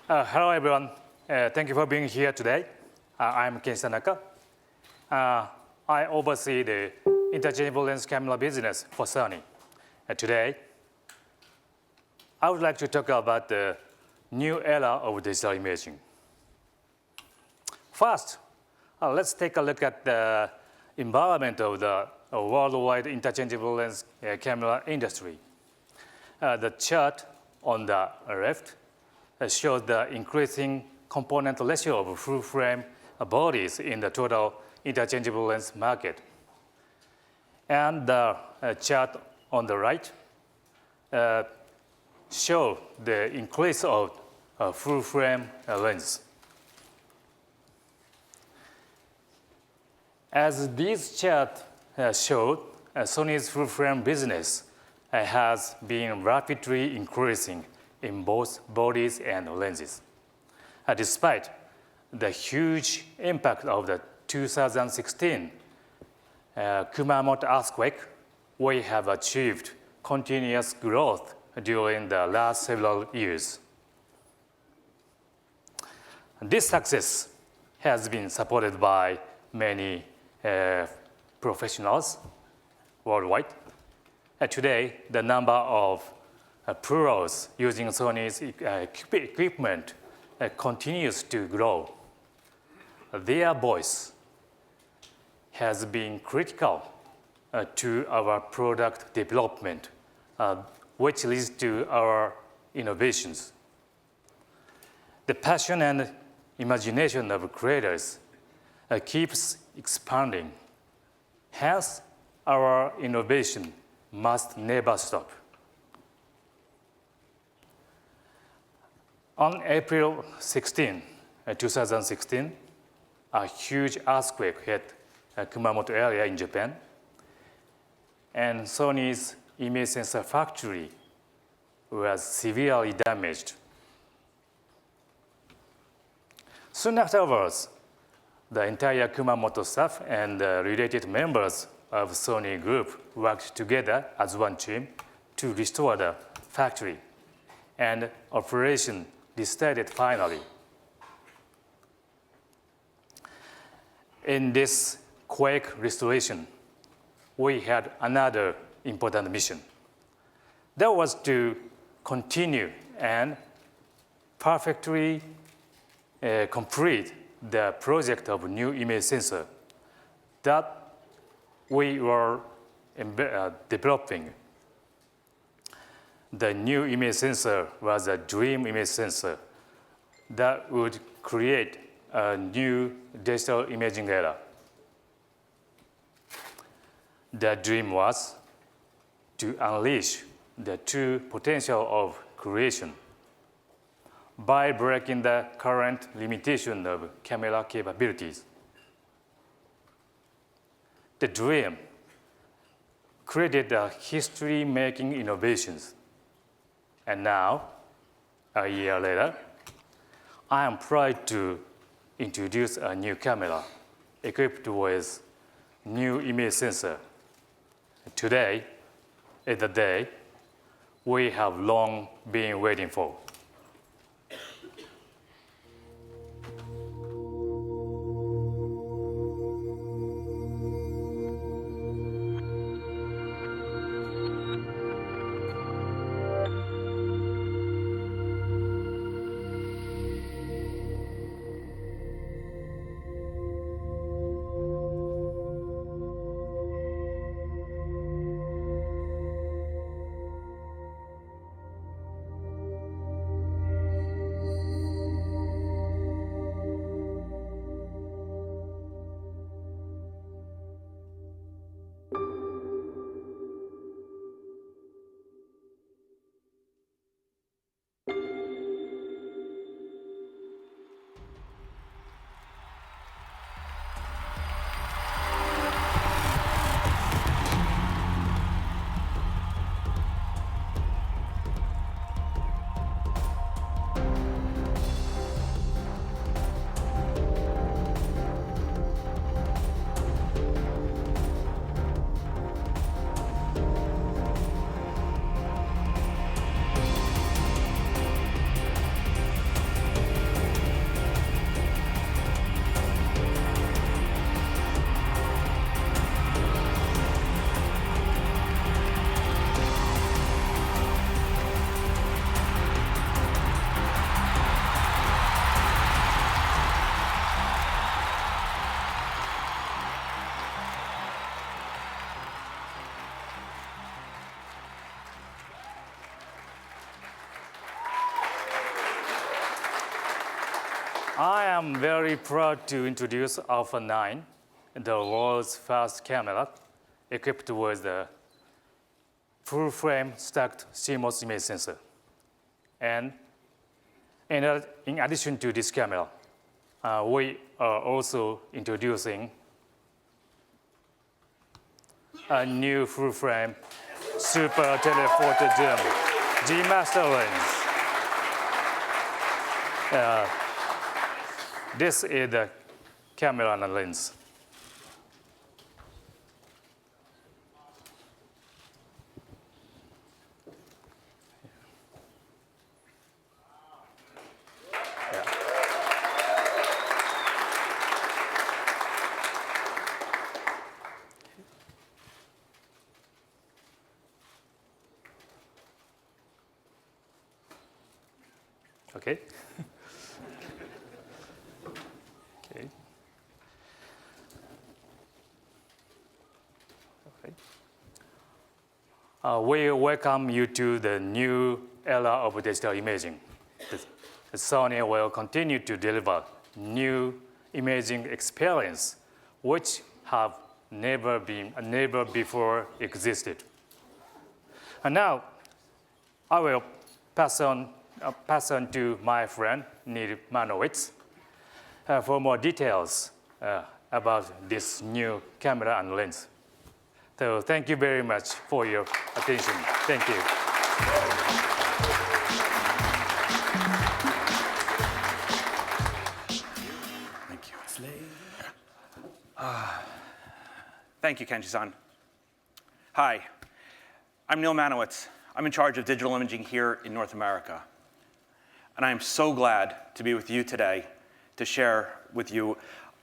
Hello, everyone. Thank you for being here today. I'm Ken Tanaka. I oversee the interchangeable lens camera business for Sony. Today, I would like to talk about the new era of digital imaging. First, let's take a look at the environment of the worldwide interchangeable lens camera industry. The chart on the left shows the increasing component ratio of full-frame bodies in the total interchangeable lens market. And the chart on the right shows the increase of full-frame lens. As these charts showed, Sony's full-frame business has been rapidly increasing in both bodies and lenses. Despite the huge impact of the 2016 Kumamoto earthquake, we have achieved continuous growth during the last several years. This success has been supported by many professionals worldwide. Today, the number of pros using Sony's equipment continues to grow. Their voice has been critical to our product development, which leads to our innovations. The passion and imagination of creators keeps expanding. Hence, our innovation must never stop. On April 16, 2016, a huge earthquake hit Kumamoto area in Japan, and Sony's image sensor factory was severely damaged. Soon afterwards, the entire Kumamoto staff and related members of Sony Group worked together as one team to restore the factory, and operation restarted finally. In this quake restoration, we had another important mission. That was to continue and perfectly complete the project of new image sensor that we were developing. The new image sensor was a dream image sensor that would create a new digital imaging era. The dream was to unleash the true potential of creation by breaking the current limitation of camera capabilities. The dream created a history-making innovations. And now, a year later, I am proud to introduce a new camera equipped with new image sensor. Today is the day we have long been waiting for. I am very proud to introduce Alpha 9, the world's first camera equipped with the full-frame stacked CMOS image sensor. And in addition to this camera, we are also introducing a new full-frame super telephoto zoom G-Master lens. This is the camera and lens. Okay. Okay. We welcome you to the new era of digital imaging. Sony will continue to deliver new imaging experience which have never before existed. And now, I will pass on to my friend, Neil Manowitz, for more details about this new camera and lens. So thank you very much for your attention. Thank you. Thank you. Thank you, Kenji-san. Hi, I'm Neil Manowitz. I'm in charge of digital imaging here in North America. And I am so glad to be with you today to share with you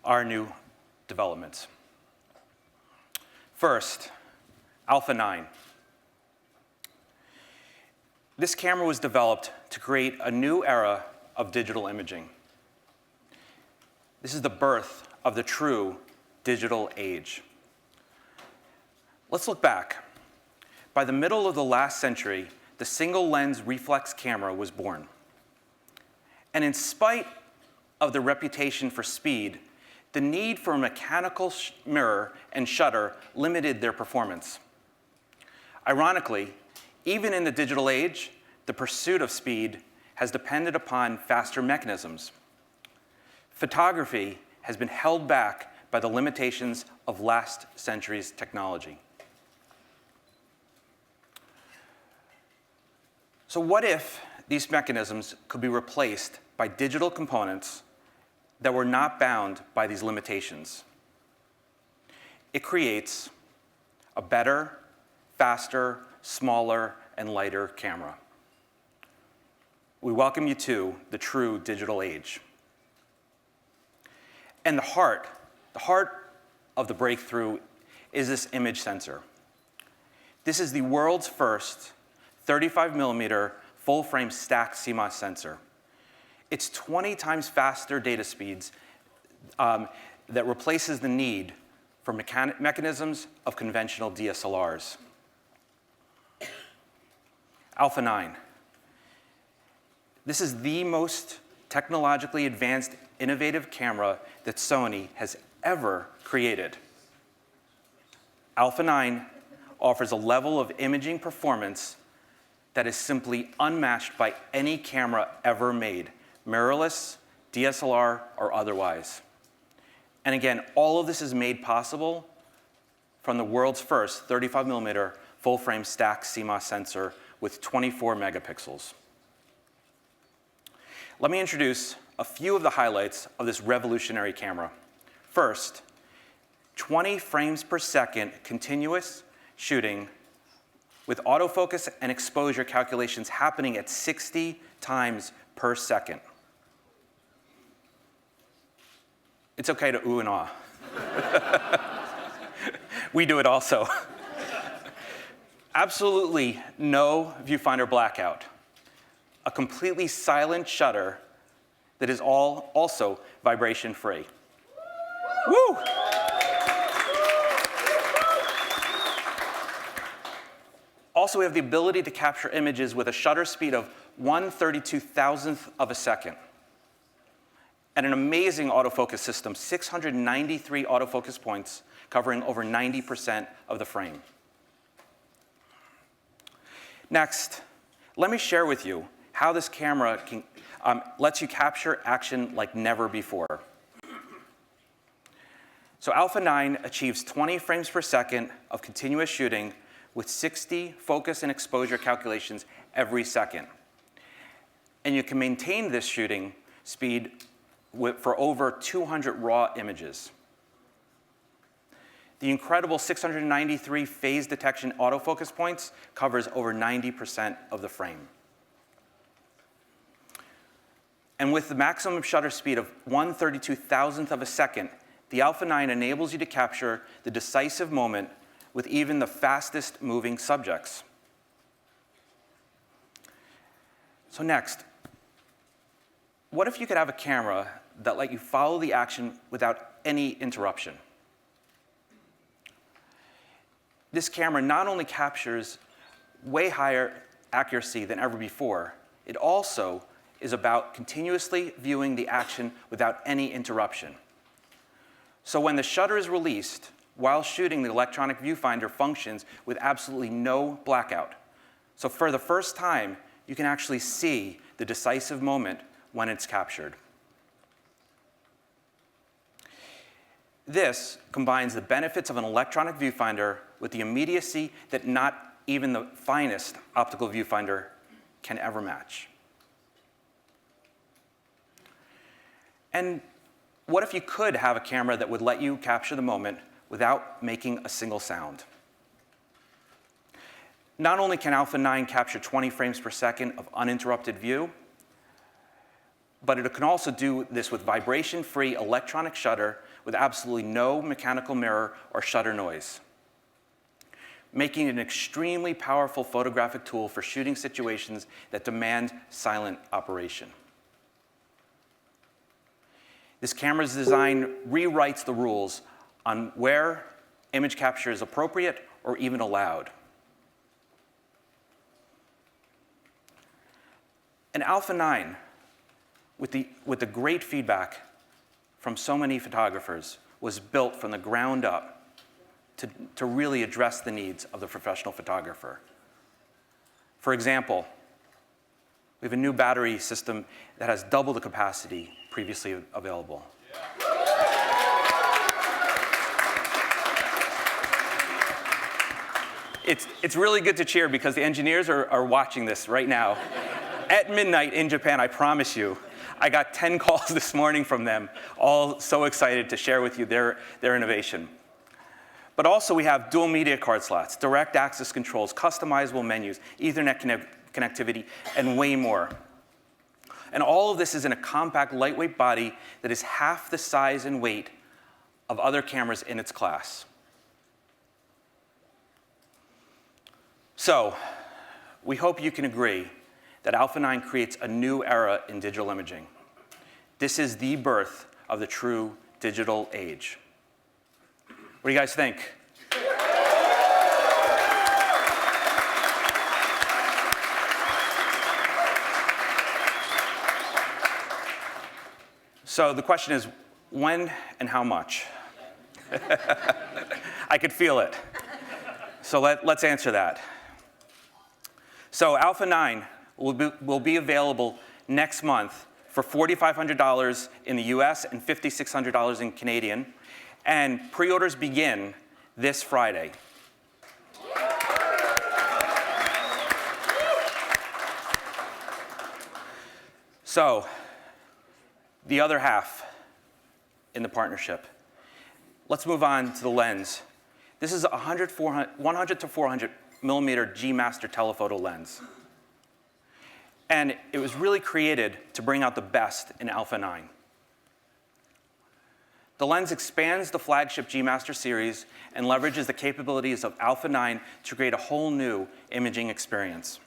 our new developments. First, Alpha 9. This camera was developed to create a new era of digital imaging. This is the birth of the true digital age. Let's look back. By the middle of the last century, the single lens reflex camera was born. And in spite of the reputation for speed, the need for a mechanical mirror and shutter limited their performance. Ironically, even in the digital age, the pursuit of speed has depended upon faster mechanisms. Photography has been held back by the limitations of last century's technology. So what if these mechanisms could be replaced by digital components that were not bound by these limitations? It creates a better, faster, smaller, and lighter camera. We welcome you to the true digital age. And the heart of the breakthrough is this image sensor. This is the world's first 35mm full-frame stacked CMOS sensor. It's 20 times faster data speeds that replaces the need for mechanisms of conventional DSLRs. Alpha 9. This is the most technologically advanced, innovative camera that Sony has ever created. Alpha 9 offers a level of imaging performance that is simply unmatched by any camera ever made, mirrorless, DSLR, or otherwise. And again, all of this is made possible from the world's first 35mm full-frame stacked CMOS sensor with 24 megapixels. Let me introduce a few of the highlights of this revolutionary camera. First, 20 frames per second continuous shooting with autofocus and exposure calculations happening at 60 times per second. It's okay to ooh and ah. We do it also. Absolutely no viewfinder blackout. A completely silent shutter that is also vibration-free. Woo! Also, we have the ability to capture images with a shutter speed of 1/32,000th of a second. and an amazing autofocus system, 693 autofocus points covering over 90% of the frame. Next, let me share with you how this camera lets you capture action like never before. So Alpha 9 achieves 20 frames per second of continuous shooting with 60 focus and exposure calculations every second. And you can maintain this shooting speed for over 200 raw images. The incredible 693 phase detection autofocus points covers over 90% of the frame. And with the maximum shutter speed of 1/32,000th of a second, the Alpha 9 enables you to capture the decisive moment with even the fastest moving subjects. So next, what if you could have a camera that let you follow the action without any interruption? This camera not only captures way higher accuracy than ever before, it also is about continuously viewing the action without any interruption. So when the shutter is released, while shooting, the electronic viewfinder functions with absolutely no blackout. So for the first time, you can actually see the decisive moment when it's captured. This combines the benefits of an electronic viewfinder with the immediacy that not even the finest optical viewfinder can ever match. And what if you could have a camera that would let you capture the moment without making a single sound? Not only can Alpha 9 capture 20 frames per second of uninterrupted view, but it can also do this with vibration-free electronic shutter with absolutely no mechanical mirror or shutter noise, making it an extremely powerful photographic tool for shooting situations that demand silent operation. This camera's design rewrites the rules on where image capture is appropriate or even allowed. And Alpha 9, with the great feedback from so many photographers, was built from the ground up to really address the needs of the professional photographer. For example, we have a new battery system that has double the capacity previously available. It's really good to cheer because the engineers are watching this right now. At midnight in Japan, I promise you, I got 10 calls this morning from them, all so excited to share with you their innovation. But also we have dual media card slots, direct access controls, customizable menus, Ethernet connectivity, and way more. And all of this is in a compact, lightweight body that is half the size and weight of other cameras in its class. So, we hope you can agree that Alpha 9 creates a new era in digital imaging. This is the birth of the true digital age. What do you guys think? So the question is, when and how much? I could feel it. So let's answer that. So Alpha 9 will be available next month for $4,500 in the US and $5,600 in Canadian. And pre-orders begin this Friday. So, the other half in the partnership. Let's move on to the lens. This is a 100 to 400 millimeter G Master telephoto lens. And it was really created to bring out the best in Alpha 9. The lens expands the flagship G Master series and leverages the capabilities of Alpha 9 to create a whole new imaging experience.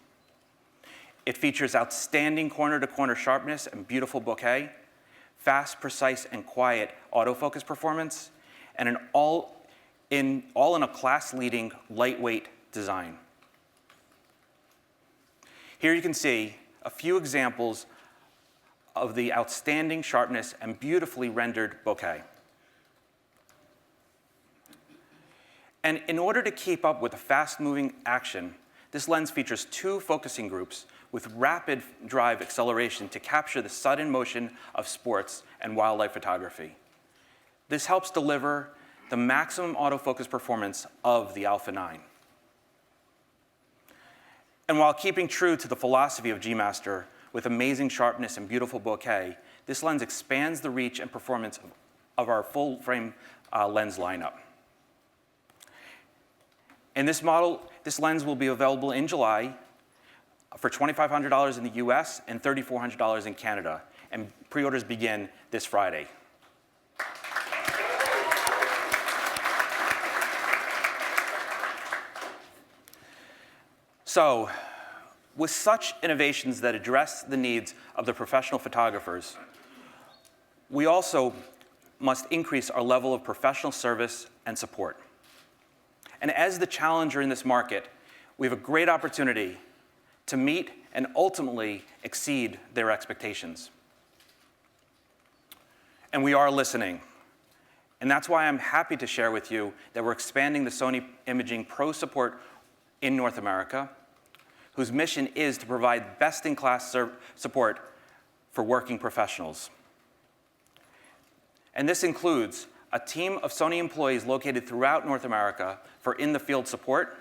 It features outstanding corner-to-corner sharpness and beautiful bokeh, fast, precise, and quiet autofocus performance, and all in a class-leading lightweight design. Here you can see a few examples of the outstanding sharpness and beautifully rendered bokeh. And in order to keep up with the fast-moving action, this lens features 2 focusing groups with rapid drive acceleration to capture the sudden motion of sports and wildlife photography. This helps deliver the maximum autofocus performance of the Alpha 9. And while keeping true to the philosophy of G Master with amazing sharpness and beautiful bokeh, this lens expands the reach and performance of our full-frame lens lineup. And this lens will be available in July for $2,500 in the US and $3,400 in Canada. And pre-orders begin this Friday. So, with such innovations that address the needs of the professional photographers, we also must increase our level of professional service and support. And as the challenger in this market, we have a great opportunity to meet and ultimately exceed their expectations. And we are listening. And that's why I'm happy to share with you that we're expanding the Sony Imaging Pro support in North America, whose mission is to provide best-in-class support for working professionals. And this includes a team of Sony employees located throughout North America for in-the-field support,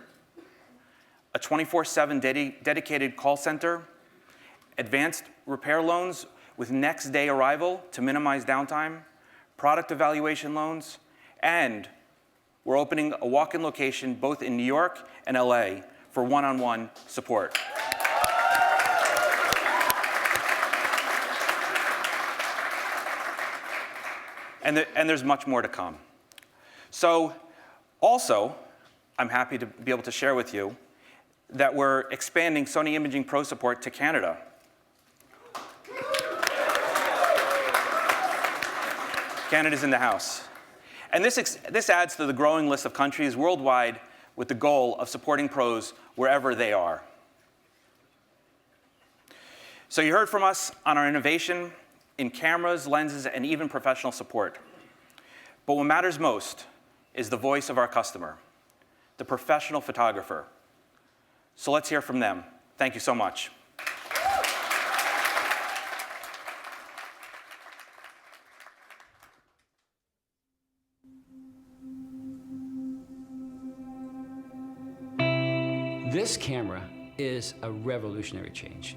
a 24/7 dedicated call center, advanced repair loans with next-day arrival to minimize downtime, product evaluation loans, and we're opening a walk-in location both in New York and LA for one-on-one support. And there's much more to come. So also, I'm happy to be able to share with you that we're expanding Sony Imaging Pro support to Canada. Canada's in the house. And this adds to the growing list of countries worldwide with the goal of supporting pros wherever they are. So you heard from us on our innovation in cameras, lenses, and even professional support. But what matters most is the voice of our customer, the professional photographer. So let's hear from them. Thank you so much. This camera is a revolutionary change.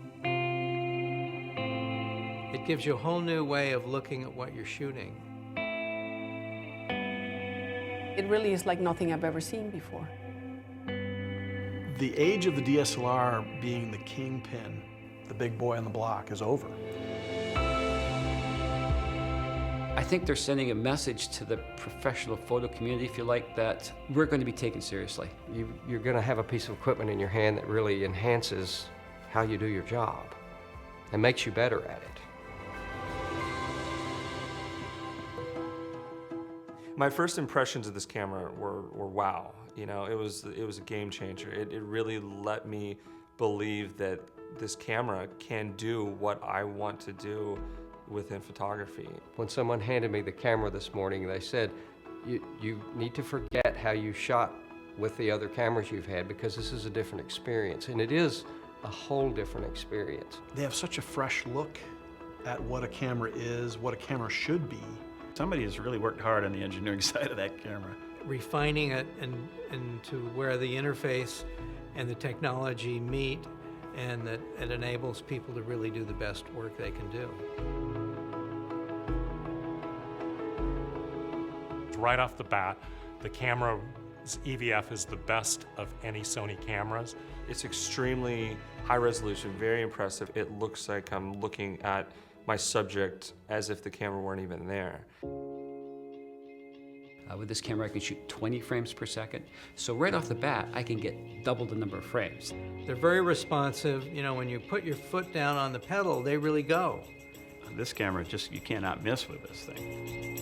It gives you a whole new way of looking at what you're shooting. It really is like nothing I've ever seen before. The age of the DSLR being the kingpin, the big boy on the block, is over. I think they're sending a message to the professional photo community, if you like, that we're going to be taken seriously. You're going to have a piece of equipment in your hand that really enhances how you do your job and makes you better at it. My first impressions of this camera were wow. You know, it was a game changer. It really let me believe that this camera can do what I want to do within photography. When someone handed me the camera this morning, they said, you need to forget how you shot with the other cameras you've had because this is a different experience. And it is a whole different experience. They have such a fresh look at what a camera is, what a camera should be. Somebody has really worked hard on the engineering side of that camera. Refining it and to where the interface and the technology meet, and that it enables people to really do the best work they can do. Right off the bat, the camera's EVF is the best of any Sony cameras. It's extremely high resolution, very impressive. It looks like I'm looking at my subject as if the camera weren't even there. With this camera, I can shoot 20 frames per second. So right off the bat, I can get double the number of frames. They're very responsive. You know, when you put your foot down on the pedal, they really go. This camera, just you cannot miss with this thing.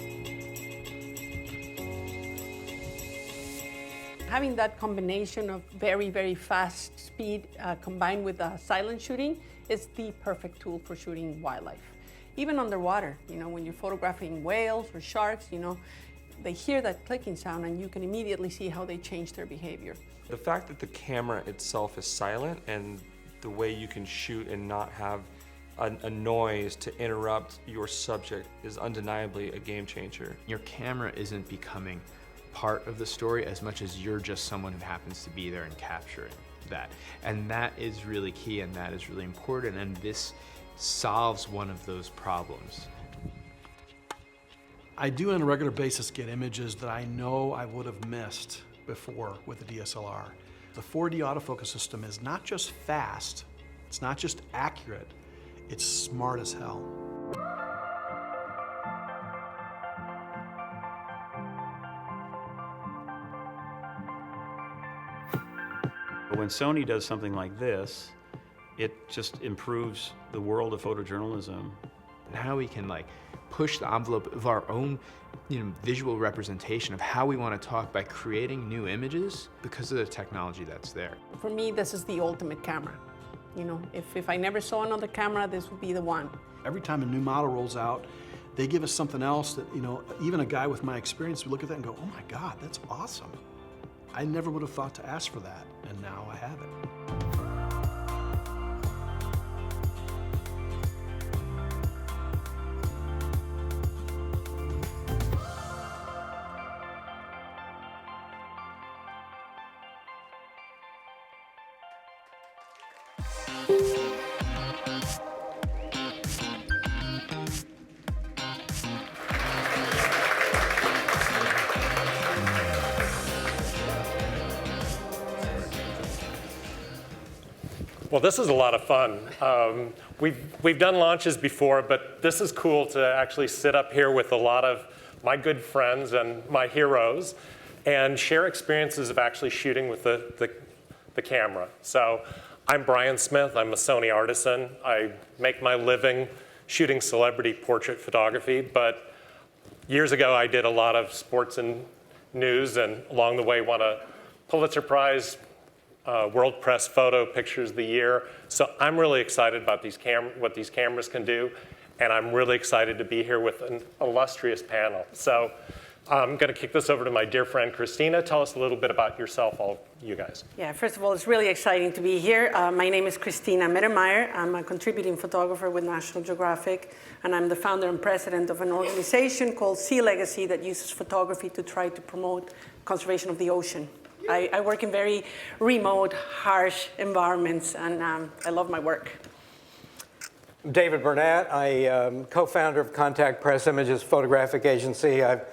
Having that combination of very, very fast speed combined with silent shooting is the perfect tool for shooting wildlife. even underwater. You know, when you're photographing whales or sharks, you know, they hear that clicking sound and you can immediately see how they change their behavior. The fact that the camera itself is silent and the way you can shoot and not have a noise to interrupt your subject is undeniably a game changer. Your camera isn't becoming part of the story as much as you're just someone who happens to be there and capturing that. And that is really key, and that is really important, and this solves one of those problems. I do on a regular basis get images that I know I would have missed before with the DSLR. The 4D autofocus system is not just fast, it's not just accurate, it's smart as hell. When Sony does something like this, it just improves the world of photojournalism. And how we can like push the envelope of our own visual representation of how we want to talk by creating new images because of the technology that's there. For me, this is the ultimate camera. You know, if I never saw another camera, this would be the one. Every time a new model rolls out, they give us something else that, even a guy with my experience would look at that and go, oh my God, that's awesome. I never would have thought to ask for that, and now I have it. Well, this is a lot of fun. We've done launches before, but this is cool to actually sit up here with a lot of my good friends and my heroes and share experiences of actually shooting with the camera. So I'm Brian Smith. I'm a Sony artisan. I make my living shooting celebrity portrait photography, but years ago I did a lot of sports and news, and along the way won a Pulitzer Prize World Press Photo Pictures of the Year. So I'm really excited about what these cameras can do, and I'm really excited to be here with an illustrious panel. So I'm going to kick this over to my dear friend Christina. Tell us a little bit about yourself, all you guys. Yeah, first of all, it's really exciting to be here. My name is Christina Mittermeier. I'm a contributing photographer with National Geographic, and I'm the founder and president of an organization called Sea Legacy that uses photography to try to promote conservation of the ocean. I work in very remote, harsh environments, and I love my work. David Burnett. I am co-founder of Contact Press Images Photographic Agency. I've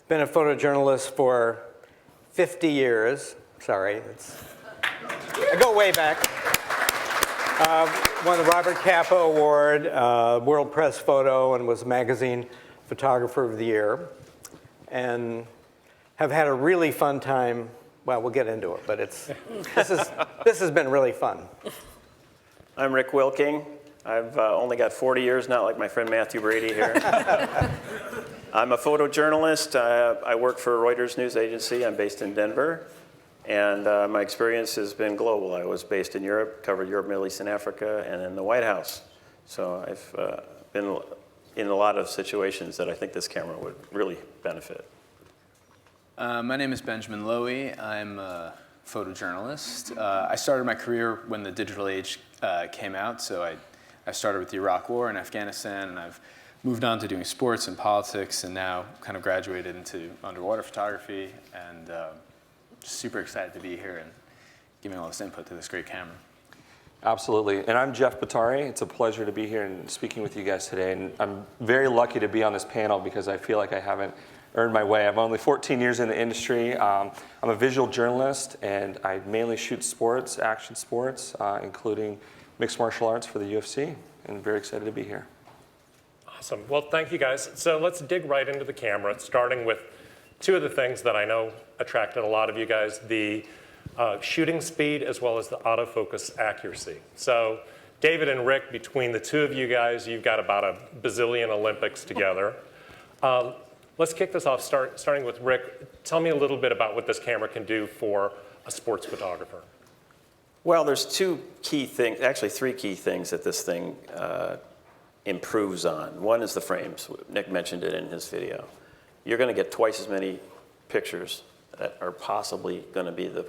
been a photojournalist for 50 years. Sorry, I go way back. Won the Robert Capa Award, World Press Photo, and was Magazine Photographer of the Year. And have had a really fun time. Well, we'll get into it, but this has been really fun. I'm Rick Wilking. I've only got 40 years, not like my friend Matthew Brady here. I'm a photojournalist. I work for Reuters News Agency. I'm based in Denver, and my experience has been global. I was based in Europe, covered Europe, Middle East, and Africa, and in the White House. So I've been in a lot of situations that I think this camera would really benefit. My name is Benjamin Lowy. I'm a photojournalist. I started my career when the digital age came out, so I started with the Iraq War and Afghanistan, and I've moved on to doing sports and politics, and now kind of graduated into underwater photography, and just super excited to be here and giving all this input to this great camera. Absolutely, and I'm Jeff Batari. It's a pleasure to be here and speaking with you guys today, and I'm very lucky to be on this panel because I feel like I haven't earned my way. I'm only 14 years in the industry. I'm a visual journalist, and I mainly shoot sports, action sports, including mixed martial arts for the UFC, and very excited to be here. Awesome. Well, thank you guys. So let's dig right into the camera, starting with two of the things that I know attracted a lot of you guys, the shooting speed as well as the autofocus accuracy. So David and Rick, between the two of you guys, you've got about a bazillion Olympics together. Let's kick this off, starting with Rick. Tell me a little bit about what this camera can do for a sports photographer. Well, there's two key things, actually three key things that this thing improves on. One is the frames. Nick mentioned it in his video. You're going to get twice as many pictures that are possibly going to be the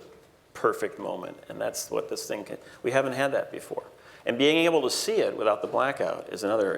perfect moment, and that's what this thing can. We haven't had that before. And being able to see it without the blackout is another